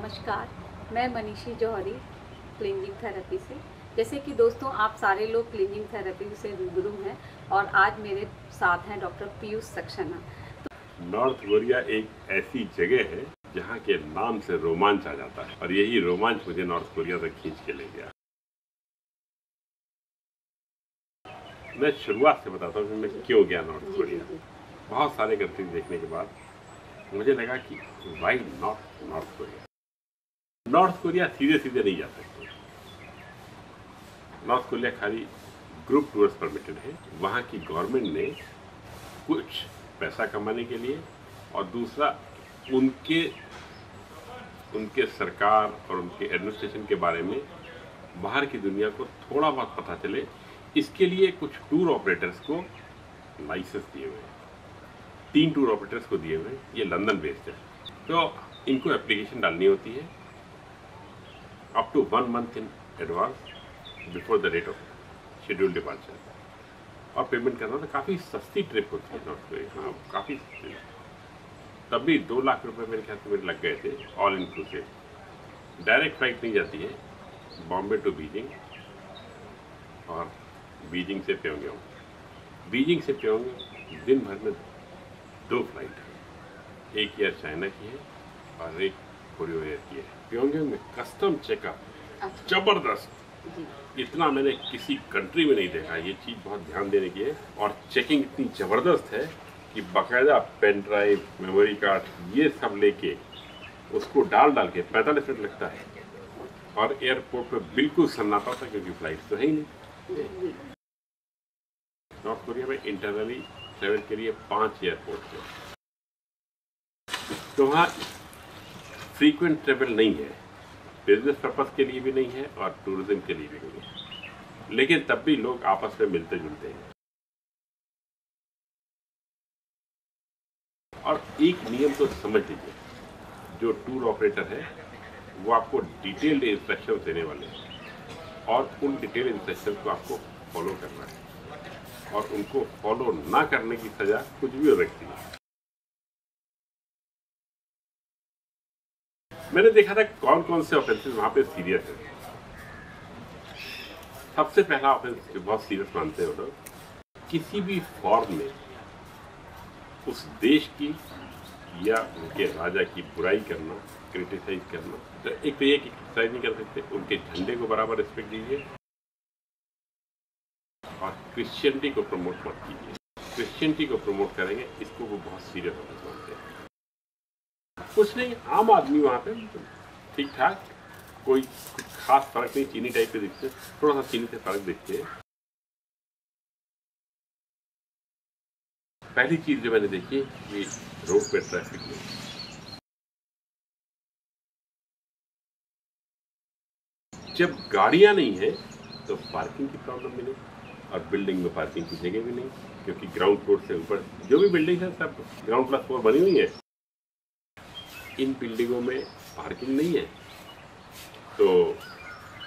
नमस्कार, मैं मनीषी जौहरी cleaning therapy से। जैसे कि दोस्तों आप सारे लोग क्लीनिंग थेरेपी से रूबरू हैं और आज मेरे साथ हैं doctor Piyush Saxena. North Korea एक ऐसी जगह है जहाँ के नाम से रोमांच आ जाता है और यही रोमांच मुझे नॉर्थ कोरिया तक खींच के ले गया। मैं शुरुआत से बताता हूँ कि मैं क्यों गया नॉर्थ कोरिया। बहुत सारे कंट्रीज देखने के बाद मुझे लगा कि why not North Korea. North Korea सीधे सीधे नहीं जा सकते। नॉर्थ कोरिया खाली ग्रुप टूर्स परमिटेड है। वहाँ की गवर्नमेंट ने कुछ पैसा कमाने के लिए और दूसरा उनके सरकार और उनके एडमिनिस्ट्रेशन के बारे में बाहर की दुनिया को थोड़ा बहुत पता चले, इसके लिए कुछ टूर ऑपरेटर्स को लाइसेंस दिए हुए हैं। 3 टूर ऑपरेटर्स को दिए हुए हैं। ये लंदन बेस्ड है। तो इनको एप्लीकेशन डालनी होती है up to 1 month in advance before the date of schedule departure, और पेमेंट करना। तो काफ़ी सस्ती ट्रिप होती है नॉर्थ कोरिया। हाँ, काफ़ी सस्ती। तब भी 2 लाख रुपए मेरे ख्याल से मेरे लग गए थे, ऑल इंक्लूसिव। डायरेक्ट फ्लाइट नहीं जाती है, बॉम्बे टू बीजिंग और बीजिंग से प्योंगयांग। बीजिंग से प्योंगयांग दिन भर में 2 फ्लाइट है। एक एयर चाइना की है और एक कोरिया एयर की है। प्योंगयांग में कस्टम चेकअप जबरदस्त, इतना मैंने किसी कंट्री में नहीं देखा। ये चीज़ बहुत ध्यान देने की है। और चेकिंग इतनी ज़बरदस्त है कि बाकायदा पेन ड्राइव, मेमोरी कार्ड ये सब लेके उसको डाल के 45 मिनट लगता है। और एयरपोर्ट पे बिल्कुल सन्नाटा था क्योंकि फ्लाइट तो है ही नहीं। नॉर्थ कोरिया में इंटरनली ट्रेवल के लिए 5 एयरपोर्ट है। तो वहाँ फ्रीक्वेंट ट्रेवल नहीं है, बिजनेस पर्पस के लिए भी नहीं है और टूरिज्म के लिए भी नहीं है। लेकिन तब भी लोग आपस में मिलते जुलते हैं। और एक नियम तो समझ लीजिए, जो टूर ऑपरेटर है वो आपको डिटेल्ड इंस्ट्रक्शन देने वाले हैं और उन डिटेल्ड इंस्ट्रक्शन को आपको फॉलो करना है और उनको फॉलो ना करने की सजा कुछ भी हो सकती है। मैंने देखा था कौन कौन से ऑफेंसेस वहां पे सीरियस है। सबसे पहला ऑफेंस जो बहुत सीरियस मानते हो लोग, किसी भी फॉर्म में उस देश की या उनके राजा की बुराई करना, क्रिटिसाइज करना। तो एक तो ये कि क्रिटिसाइज नहीं कर सकते, उनके झंडे को बराबर रिस्पेक्ट दीजिए और क्रिश्चियनिटी को प्रमोट मत कीजिए। क्रिश्चियनिटी को प्रमोट करेंगे, इसको वो बहुत सीरियस ऑफेंस मानते हैं। कुछ नहीं, आम आदमी वहाँ पे ठीक ठाक, कोई खास फर्क नहीं। चीनी टाइप के दिखते, थोड़ा सा चीनी से फर्क दिखते हैं। पहली चीज जो मैंने देखी कि रोड पे ट्रैफिक में जब गाड़ियां नहीं है तो पार्किंग की प्रॉब्लम भी नहीं और बिल्डिंग में पार्किंग की जगह भी नहीं, क्योंकि ग्राउंड फ्लोर से ऊपर जो भी बिल्डिंग है सब ग्राउंड प्लस 4 बनी हुई है। इन बिल्डिंगों में पार्किंग नहीं है तो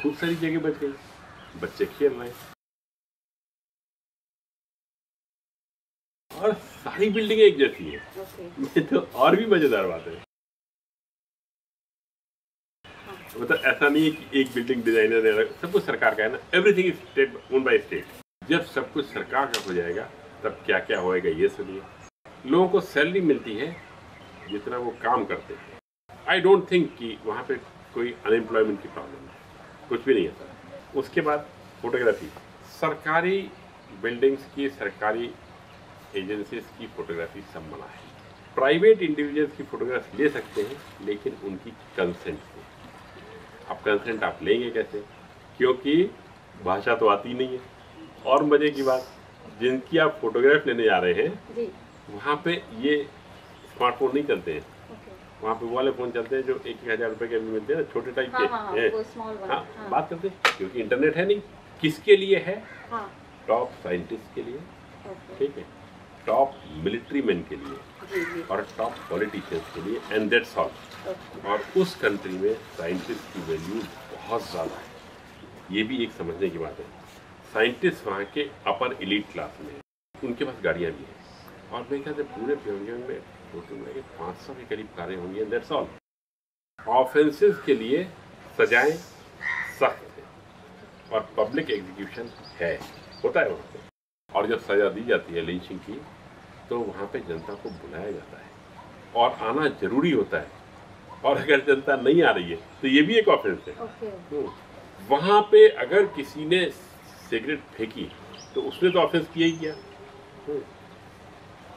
खूब सारी जगह बच गई, बच्चे खेल रहे हैं। और सारी बिल्डिंगें एक जैसी है। ये तो और भी मजेदार बात है। मतलब ऐसा नहीं है कि एक बिल्डिंग डिजाइनर है, सब कुछ सरकार का है ना। Everything is state own by state. जब सब कुछ सरकार का हो जाएगा तब क्या क्या होएगा ये सुनिए। लोगों को सैलरी मिलती है जितना वो काम करते हैं। आई डोंट थिंक कि वहाँ पे कोई अनएम्प्लॉयमेंट की प्रॉब्लम है, कुछ भी नहीं है सर। उसके बाद फोटोग्राफी, सरकारी बिल्डिंग्स की, सरकारी एजेंसीज की फोटोग्राफी सब मना है। प्राइवेट इंडिविजुअल्स की फोटोग्राफ ले सकते हैं लेकिन उनकी कंसेंट से। अब कंसेंट आप लेंगे कैसे, क्योंकि भाषा तो आती नहीं है। और मजे की बात, जिनकी आप फोटोग्राफ लेने जा रहे हैं वहाँ पे ये स्मार्टफोन नहीं चलते हैं। वहाँ पे वो वाले फोन चलते हैं जो 1,000 रुपए के भी मिलते हैं, छोटे टाइप के। हाँ, बात करते हैं क्योंकि इंटरनेट है नहीं। किसके लिए है? टॉप साइंटिस्ट के लिए, ठीक है, टॉप मिलिट्री मैन के लिए और टॉप पॉलिटिशियंस के लिए, एंड दैट्स ऑल। और उस कंट्री में साइंटिस्ट की वैल्यू बहुत ज़्यादा है। ये भी एक समझने की बात है। साइंटिस्ट वहाँ के अपर एलीट क्लास में है, उनके पास गाड़ियाँ भी हैं। और मेरे ख्याल से पूरे प्योंगयांग में 500 के करीब कारें होंगी, दैट्स ऑल। ऑफेंसेस के लिए सजाएं सख्त है और पब्लिक एग्जीक्यूशन है, होता है वहाँ पे। और जब सजा दी जाती है लिंचिंग की तो वहाँ पे जनता को बुलाया जाता है और आना जरूरी होता है, और अगर जनता नहीं आ रही है तो ये भी एक ऑफेंस है। वहाँ पे अगर किसी ने सिगरेट फेंकी तो उसने तो ऑफेंस किया ही किया।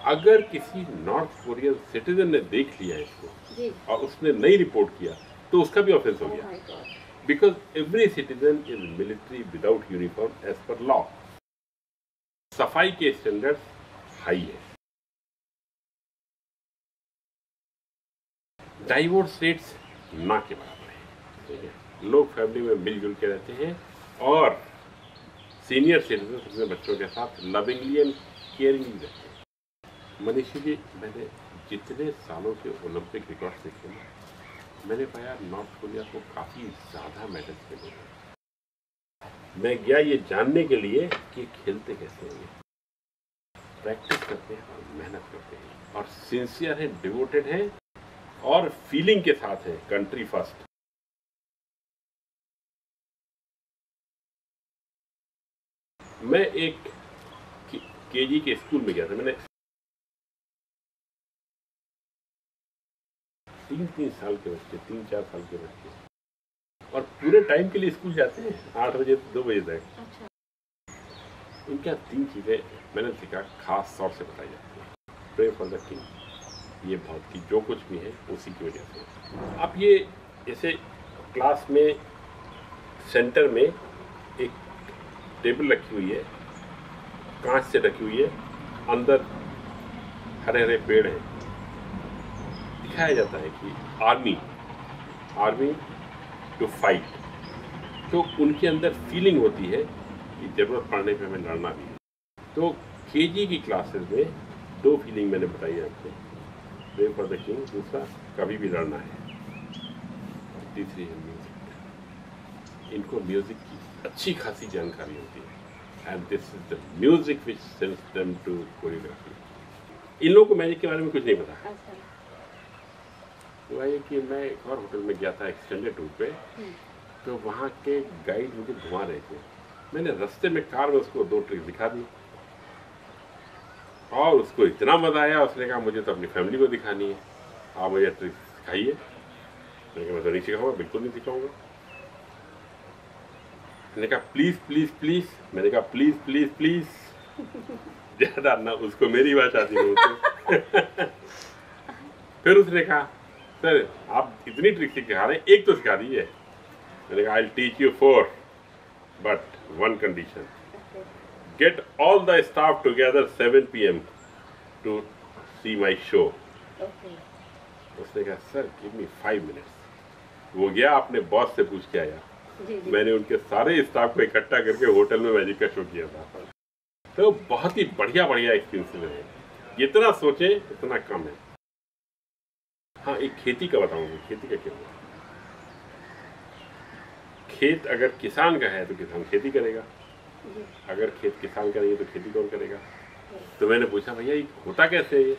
अगर किसी नॉर्थ कोरियन सिटीजन ने देख लिया इसको और उसने नहीं रिपोर्ट किया तो उसका भी ऑफेंस हो गया, because every citizen is military without uniform as per law. सफाई के स्टैंडर्ड्स हाई है। डाइवोर्स रेट्स ना के बराबर है, ठीक है। लोग फैमिली में मिलजुल के रहते हैं और सीनियर सिटीजन अपने बच्चों के साथ लविंगली एंड केयरिंगली रहते हैं। मनीषी जी, मैंने जितने सालों के ओलंपिक रिकॉर्ड देखे ना, मैंने पाया नॉर्थ कोरिया को काफ़ी ज़्यादा मेडल्स मिले हैं। मैं गया ये जानने के लिए कि खेलते कैसे हैं, प्रैक्टिस करते हैं और मेहनत करते हैं और सिंसियर हैं, डिवोटेड हैं और फीलिंग के साथ है, कंट्री फर्स्ट। मैं एक केजी के स्कूल में गया था, मैंने 3-3 साल के बच्चे, 3-4 साल के बच्चे, और पूरे टाइम के लिए स्कूल जाते हैं 8 बजे से 2 बजे तक। अच्छा। इनका 3 चीज़ें मैंने सीखा, खास तौर से बताई जाती है। प्रे फॉर द किंग, ये बहुत की जो कुछ भी है उसी की वजह से। अब ये जैसे क्लास में सेंटर में एक टेबल रखी हुई है, कांच से रखी हुई है, अंदर हरे हरे पेड़ हैं। दिखाया जाता है कि आर्मी टू फाइट, तो उनके अंदर फीलिंग होती है कि ज़रूरत पड़ने पे हमें लड़ना भी है। तो केजी की क्लासेस में 2 फीलिंग मैंने बताई है आपको, प्रे फॉर द किंग, दूसरा कभी भी लड़ना है, तीसरी है म्यूजिक। इनको म्यूजिक की अच्छी खासी जानकारी होती है and this is the music which sends them to choreography. इन लोगों को मैजिक के बारे में कुछ नहीं पता। हुआ ये कि मैं एक और होटल में गया था एक्सटेंडेड टूर पे, तो वहाँ के गाइड मुझे घुमा रहे थे। मैंने रास्ते में कार में उसको 2 ट्रिक दिखा दी और उसको इतना मजा आया, उसने कहा मुझे तो अपनी फैमिली को दिखानी है, आप मुझे ट्रिक सिखाइए। मैंने कहा मैं तो नहीं सिखाऊंगा, बिल्कुल नहीं सिखाऊंगा। मैंने कहा प्लीज प्लीज प्लीज, मैंने कहा प्लीज प्लीज प्लीज, ज्यादा ना, उसको मेरी बात आती है। फिर उसने कहा सर आप इतनी ट्रिक सिखा रहे हैं, एक तो सिखा दीजिए। मैंने कहा I will teach you 4 but 1 condition, get all the staff together 7 PM to see my show. उसने कहा सर गिव मी 5 मिनट्स। वो गया अपने बॉस से पूछ के आया। मैंने उनके सारे स्टाफ को इकट्ठा करके होटल में मैजिक का शो किया था। तो बहुत ही बढ़िया बढ़िया एक्सपीरियंस है, जितना सोचे उतना कम है। हाँ, एक खेती का बताऊंगा, खेती का क्या हुआ। खेत अगर किसान का है तो किसान खेती करेगा, अगर खेत किसान का नहीं है तो खेती कौन करेगा। तो मैंने पूछा भैया ये होता कैसे है।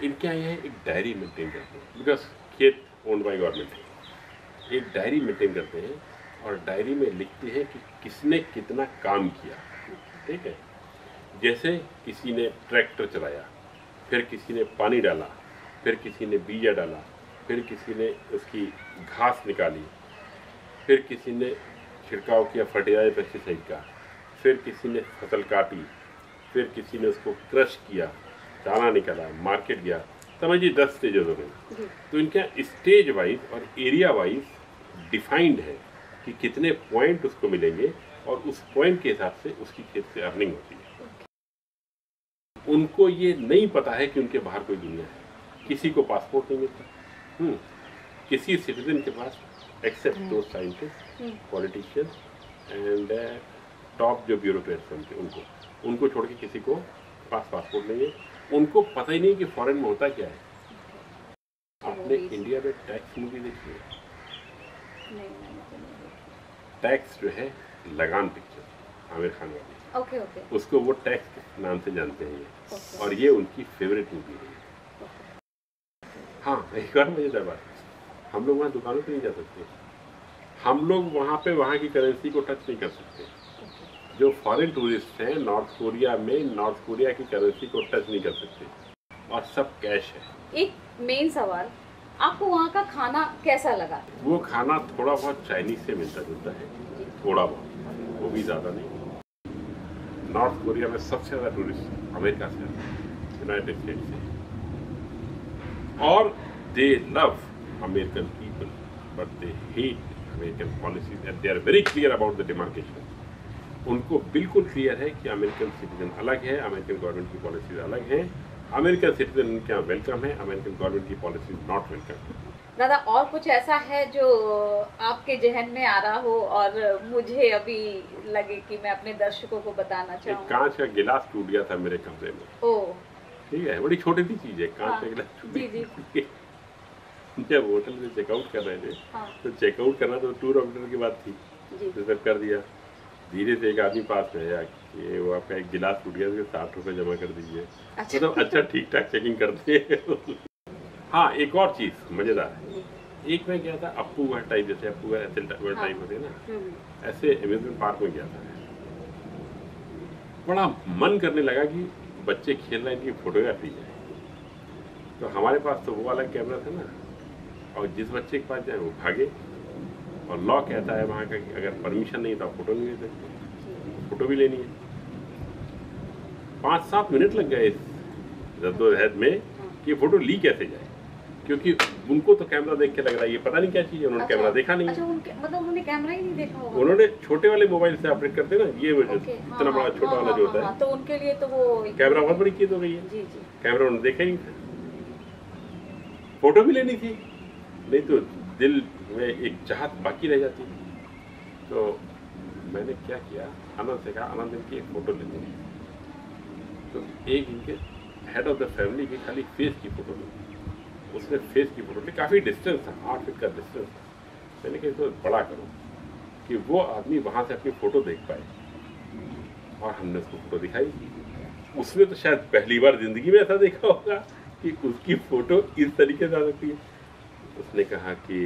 इनके यहाँ एक डायरी मेंटेन करते हैं, बिकॉज खेत ओन्ड बाय गवर्नमेंट है। एक डायरी मेंटेन करते हैं और डायरी में लिखते हैं कि किसने कितना काम किया, ठीक है। जैसे किसी ने ट्रैक्टर चलाया, फिर किसी ने पानी डाला, फिर किसी ने बीजा डाला, फिर किसी ने उसकी घास निकाली, फिर किसी ने छिड़काव किया फर्टिलाइजर पेस्टिसाइड का, फिर किसी ने फसल काटी, फिर किसी ने उसको क्रश किया, दाना निकाला, मार्केट गया, समझिए 10 स्टेज हो गए। तो इनका स्टेज वाइज और एरिया वाइज डिफाइंड है कि कितने पॉइंट उसको मिलेंगे और उस पॉइंट के हिसाब से उसकी खेत से अर्निंग होती है। उनको ये नहीं पता है कि उनके बाहर कोई दुनिया है। किसी को पासपोर्ट नहीं मिलता, किसी सिटीजन के पास, एक्सेप्ट दो साइंटिस्ट, पॉलिटिशियंस एंड टॉप जो ब्यूरोक्रेट्स हैं, उनको छोड़ के किसी को पास पासपोर्ट नहीं है। उनको पता ही नहीं कि फॉरेन में होता क्या है। आपने इंडिया में टैक्स मूवी देखी है? टैक्स जो है लगान पिक्चर आमिर खान वाली, ओके। उसको वो टैक्स के नाम से जानते हैं ये, और ये उनकी फेवरेट मूवी है। हाँ, एक और मजेदार बात, हम लोग वहाँ दुकानों पे नहीं जा सकते, हम लोग वहाँ पे वहाँ की करेंसी को टच नहीं कर सकते। जो फॉरेन टूरिस्ट हैं नॉर्थ कोरिया में, नॉर्थ कोरिया की करेंसी को टच नहीं कर सकते और सब कैश है। एक मेन सवाल, आपको वहाँ का खाना कैसा लगा? वो खाना थोड़ा बहुत चाइनीज से मिलता जुलता है, थोड़ा बहुत, वो भी ज़्यादा नहीं। नॉर्थ कोरिया में सबसे ज़्यादा टूरिस्ट अमेरिका से आते हैं, यूनाइटेड स्टेट से, और they love American people but they hate American policies and they are very clear about the demarcation. उनको बिल्कुल क्लियर है कि अमेरिकन सिटीजन अलग है, अमेरिकन गवर्नमेंट की पॉलिसीज अलग हैं, अमेरिकन सिटीजन उनके यहाँ वेलकम है, अमेरिकन गवर्नमेंट की पॉलिसीज नॉट वेलकम। दादा और कुछ ऐसा है जो आपके जहन में आ रहा हो और मुझे अभी लगे कि मैं अपने दर्शकों को बताना चाहूँ? एक कांच का गिलास टूट गया था मेरे कमरे में। ओह, ठीक है, बड़ी छोटी सी चीज है, कांच का गिलास टूट गया। जब होटल में चेकआउट कर रहे थे, तो चेकआउट करना तो टूर ऑपरेटर की बात थी, तो सब कर दिया। धीरे से एक आदमी पास में आया कि वो आपका एक गिलास टूट गया, 60 रुपए जमा कर दीजिए। मतलब अच्छा ठीक ठाक चेकिंग करते हैं। हाँ, एक और चीज मजेदार है, एक मैं गया था अप्पू घर टाइप, जैसे अप्पू घर ऐसे टाइप होते हैं ना, ऐसे अम्यूजमेंट पार्क में गया था। बड़ा मन करने लगा कि बच्चे खेल रहे हैं, इनकी फोटोग्राफी जाए। तो हमारे पास तो वो वाला कैमरा था ना, और जिस बच्चे के पास जाए वो भागे, और लॉ कहता है वहाँ का कि अगर परमिशन नहीं तो आप फोटो नहीं ले सकते, फोटो भी लेनी है। 5-7 मिनट लग गए इस जद्दोजहद में कि फोटो ली कैसे जाए, क्योंकि उनको तो कैमरा देख के लग रहा है ये पता नहीं क्या चीज़ है, उन्होंने कैमरा देखा नहीं। मतलब उन्होंने कैमरा ही नहीं देखा होगा। उन्होंने छोटे वाले मोबाइल से ऑपरेट करते ना, ये इतना बड़ा छोटा वाला जो होता है, तो उनके लिए तो वो कैमरा बहुत बड़ी चीज़ हो गई है। कैमरा उन्होंने देखा ही नहीं था, फोटो भी लेनी थी, नहीं तो दिल में एक चाहत बाकी रह जाती। तो मैंने क्या किया, आनंद से कहा, आनंद इनकी एक फोटो लेनी है। तो एक इनके हेड ऑफ द फैमिली की खाली फेस की फोटो ली, उसने फेस की फोटो ली, काफ़ी डिस्टेंस था, 8 फीट का डिस्टेंस था। मैंने कहा इसको बड़ा करो कि वो आदमी वहाँ से अपनी फ़ोटो देख पाए, और हमने उसको फ़ोटो दिखाई। उसने तो शायद पहली बार ज़िंदगी में ऐसा देखा होगा कि उसकी फ़ोटो इस तरीके से आ सकती है। उसने कहा कि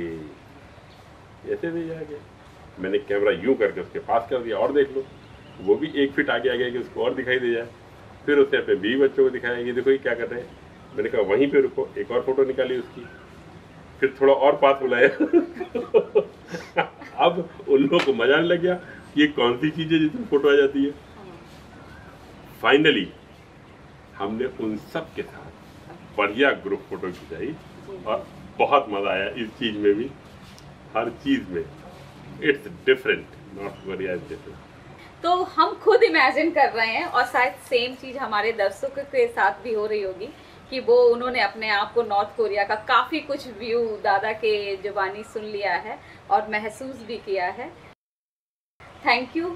ऐसे भी जाएगा। मैंने कैमरा यूं करके उसके पास कर दिया, और देख लो, वो भी 1 फीट आगे आ गया कि उसको और दिखाई दे जाए। फिर उसने अपने 20 बच्चों को दिखाया, ये देखो ये क्या कर रहे हैं। मैंने कहा वहीं पे रुको, एक और फोटो निकाली उसकी, फिर थोड़ा और पास बुलाया। अब उन लोगों को मजा आने लग गया कि ये कौन सी चीज़ है जिसमें फोटो आ जाती है। फाइनली हमने उन सब के साथ बढ़िया ग्रुप फोटो खिंचाई, और बहुत मजा आया इस चीज में भी, हर चीज में। It's different, north Korea is different. तो हम खुद इमेजिन कर रहे हैं, और शायद सेम चीज हमारे दर्शकों के साथ भी हो रही होगी कि वो उन्होंने अपने आप को नॉर्थ कोरिया का काफी कुछ व्यू दादा के जुबानी सुन लिया है और महसूस भी किया है। Thank you